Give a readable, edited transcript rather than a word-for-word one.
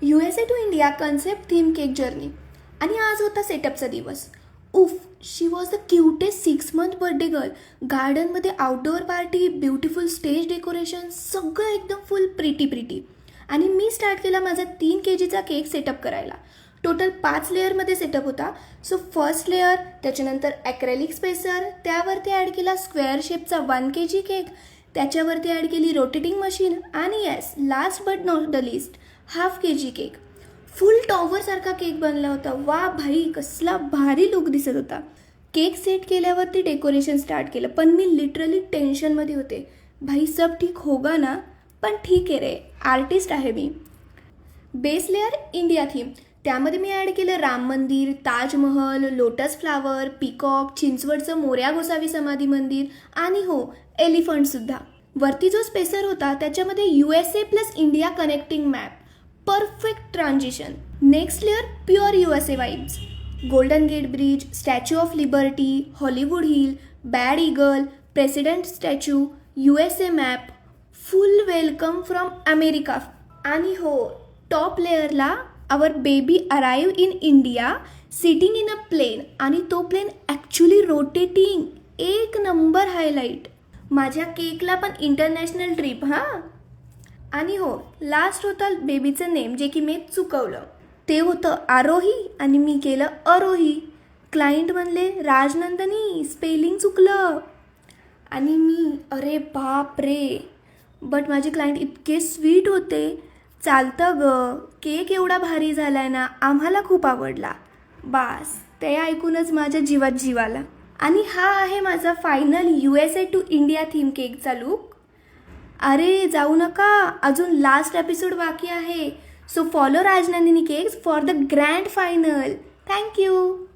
USA to India concept theme cake journey. आणि आज होता सेटअपचा दिवस. उफ, she was the cutest 6 month birthday girl. गार्डनमध्ये outdoor party, beautiful stage decoration, सगळं एकदम फुल प्रिटी. आणि मी स्टार्ट केला माझा 3 kg केक सेटअप करायला. टोटल 5 लेअरमध्ये सेटअप होता. सो फर्स्ट लेअर, त्याच्यानंतर ॲक्रेलिक स्पेसर, त्यावरती ॲड केला स्क्वेअर शेपचा 1 kg केक, त्याच्यावरती ॲड केली रोटेटिंग मशीन, आणि yes, last but not the least, ½ kg cake. Full टॉवरसारखा केक बनला होता. वा भाई, कसला भारी लुक दिसत होता. केक सेट केल्यावरती डेकोरेशन स्टार्ट केलं, पण मी लिटरली टेन्शनमध्ये होते. भाई सब ठीक होगा ना? पण ठीक आहे रे, आर्टिस्ट आहे मी. बेस लेअर इंडिया थीम, त्यामध्ये मी ॲड केलं Ram Mandir, Taj Mahal, lotus flower, peacock, चिंचवडचं मोर्या गोसावी समाधी मंदिर, आणि हो, एलिफंटसुद्धा. वरती जो स्पेसर होता त्याच्यामध्ये USA plus India connecting map. Perfect transition. Next layer pure USA vibes. Golden Gate Bridge, Statue of Liberty, Hollywood hill, bald eagle, president statue, USA map, full welcome from America. आणि हो, top लेअरला our baby arrive in India sitting in a plane, आणि तो plane actually rotating. एक number highlight. माझ्या केकला पण international trip हां. आणि हो, लास्ट होतं बेबीचं नेम, जे की मी चुकवलं. ते होतं आरोही आणि मी केलं अरोही. क्लायंट म्हणले राजनंदनी स्पेलिंग चुकलं. आणि मी अरे बाप रे. बट माझे क्लायंट इतके स्वीट होते. चालतं ग, केक एवढा भारी झाला आहे ना, आम्हाला खूप आवडला. बास, ते ऐकूनच माझ्या जीवात जीव आला. आणि हा आहे माझा final USA to India theme केकचा लूक. अरे जाऊ नका, अजून लास्ट एपिसोड बाकी आहे. So follow Rajnandini cakes for the grand final. Thank you.